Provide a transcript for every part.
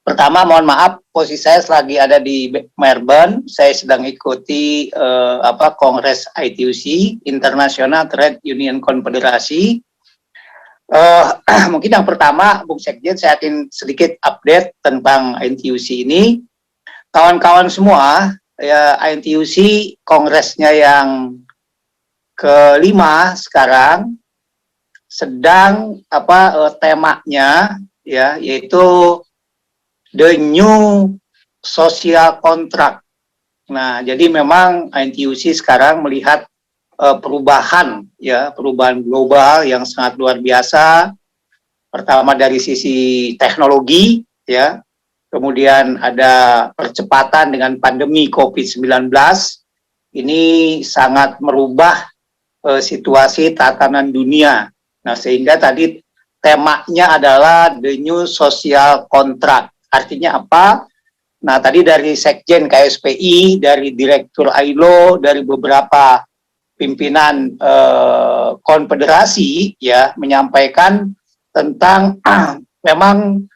Pertama, mohon maaf, posisi saya lagi ada di Melbourne. Saya sedang ikuti Kongres ITUC, International Trade Union Confederasi. Mungkin yang pertama, Bung Sekjen, saya ingin sedikit update tentang ITUC ini. Kawan-kawan semua, ya, ITUC kongresnya yang kelima sekarang sedang temanya, ya, yaitu The New Social Contract. Nah, jadi memang ITUC sekarang melihat perubahan, ya, perubahan global yang sangat luar biasa. Pertama dari sisi teknologi, ya, kemudian ada percepatan dengan pandemi COVID-19. Ini sangat merubah situasi tatanan dunia. Nah, sehingga tadi temanya adalah The New Social Contract. Artinya apa? Nah, tadi dari Sekjen KSPI, dari Direktur ILO, dari beberapa pimpinan konfederasi, ya, menyampaikan tentang memang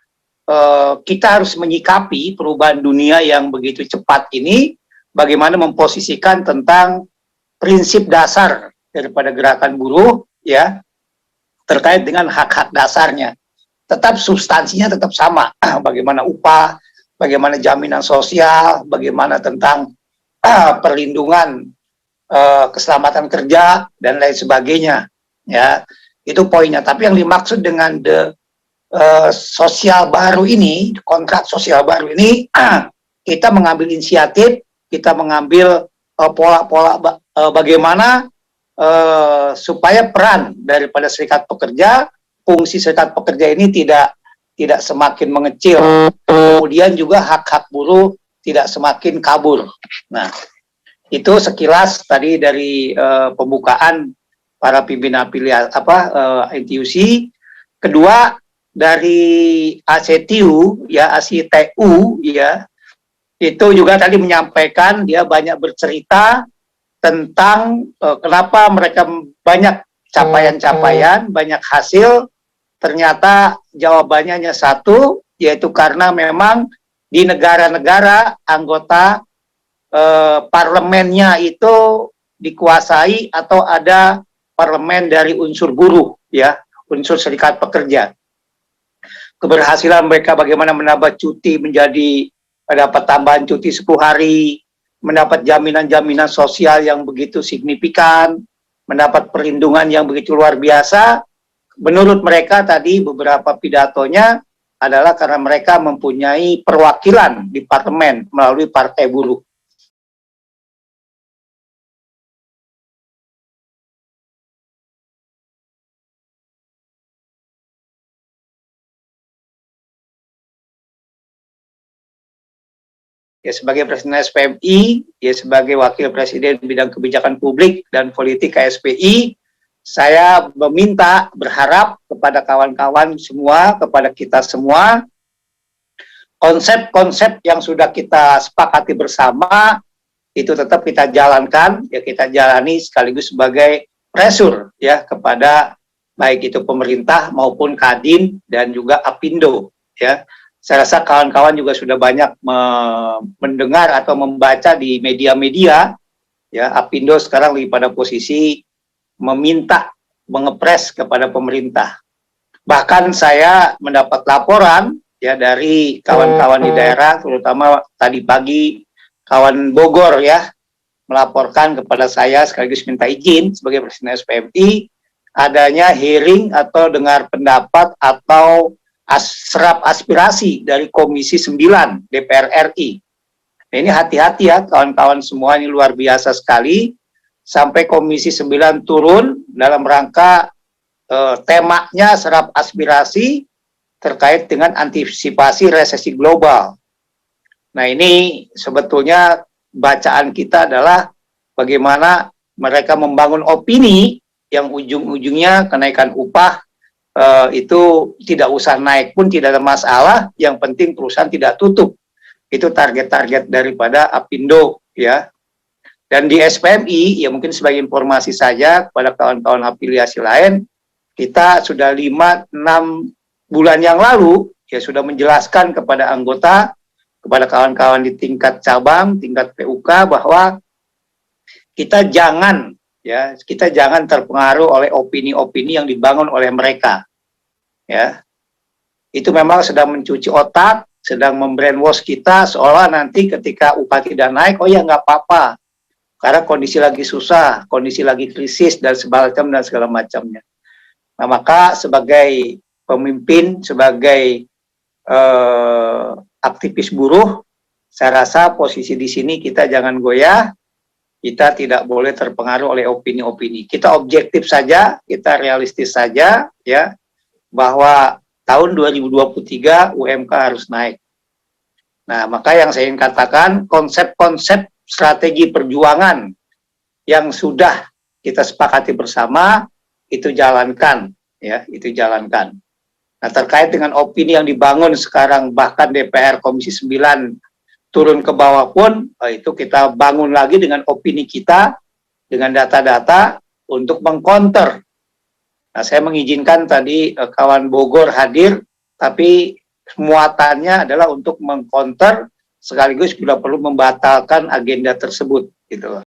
kita harus menyikapi perubahan dunia yang begitu cepat ini, bagaimana memposisikan tentang prinsip dasar daripada gerakan buruh, ya, terkait dengan hak-hak dasarnya. Tetap substansinya tetap sama, bagaimana upah, bagaimana jaminan sosial, bagaimana tentang perlindungan keselamatan kerja dan lain sebagainya, ya, itu poinnya. Tapi yang dimaksud dengan sosial baru ini, kontrak sosial baru ini, kita mengambil inisiatif, kita mengambil pola-pola bagaimana supaya peran daripada serikat pekerja, fungsi serikat pekerja ini tidak semakin mengecil, kemudian juga hak-hak buruh tidak semakin kabur. Nah, itu sekilas tadi dari pembukaan para pimpinan ITUC. Kedua, dari ACTU, ya, ACTU, ya, itu juga tadi menyampaikan, dia banyak bercerita tentang kenapa mereka banyak capaian-capaian, banyak hasil. Ternyata jawabannya hanya satu, yaitu karena memang di negara-negara anggota parlemennya itu dikuasai atau ada parlemen dari unsur buruh, ya, unsur serikat pekerja. Keberhasilan mereka bagaimana menambah cuti menjadi dapat tambahan cuti 10 hari, mendapat jaminan-jaminan sosial yang begitu signifikan, mendapat perlindungan yang begitu luar biasa. Menurut mereka tadi beberapa pidatonya adalah karena mereka mempunyai perwakilan di parlemen melalui Partai Buruh. Ya, sebagai Presiden SPMI, ya, sebagai Wakil Presiden Bidang Kebijakan Publik dan Politik KSPI, saya meminta, berharap kepada kawan-kawan semua, kepada kita semua, konsep-konsep yang sudah kita sepakati bersama, itu tetap kita jalankan, ya, kita jalani sekaligus sebagai pressure, ya, kepada baik itu pemerintah maupun Kadin dan juga Apindo, ya. Saya rasa kawan-kawan juga sudah banyak mendengar atau membaca di media-media, ya, Apindo sekarang lagi pada posisi meminta, mengepres kepada pemerintah. Bahkan saya mendapat laporan, ya, dari kawan-kawan di daerah, terutama tadi pagi kawan Bogor, ya, melaporkan kepada saya sekaligus minta izin sebagai Presiden SPMI adanya hearing atau dengar pendapat atau serap aspirasi dari Komisi 9 DPR RI. Nah, ini hati-hati, ya, kawan-kawan semua, ini luar biasa sekali. Sampai Komisi 9 turun dalam rangka temanya serap aspirasi terkait dengan antisipasi resesi global. Nah, ini sebetulnya bacaan kita adalah bagaimana mereka membangun opini yang ujung-ujungnya kenaikan upah itu tidak usah naik pun tidak ada masalah, yang penting perusahaan tidak tutup. Itu target-target daripada Apindo, ya. Dan di SPMI, ya, mungkin sebagai informasi saja kepada kawan-kawan afiliasi lain, kita sudah 5-6 bulan yang lalu, ya sudah menjelaskan kepada anggota, kepada kawan-kawan di tingkat cabang, tingkat PUK bahwa kita jangan terpengaruh oleh opini-opini yang dibangun oleh mereka. Ya, itu memang sedang mencuci otak, sedang membrainwash kita seolah nanti ketika upah tidak naik, oh ya nggak apa-apa, karena kondisi lagi susah, kondisi lagi krisis dan segala macamnya. Nah, maka sebagai pemimpin, sebagai aktivis buruh, saya rasa posisi di sini kita jangan goyah, kita tidak boleh terpengaruh oleh opini-opini. Kita objektif saja, kita realistis saja, ya, bahwa tahun 2023 UMK harus naik. Nah, maka yang saya ingin katakan, konsep-konsep strategi perjuangan yang sudah kita sepakati bersama, itu jalankan, ya, itu jalankan. Nah, terkait dengan opini yang dibangun sekarang, bahkan DPR Komisi 9 turun ke bawah pun, itu kita bangun lagi dengan opini kita, dengan data-data untuk mengcounter. Nah, saya mengizinkan tadi kawan Bogor hadir, tapi muatannya adalah untuk mengcounter sekaligus bila perlu membatalkan agenda tersebut, gitu.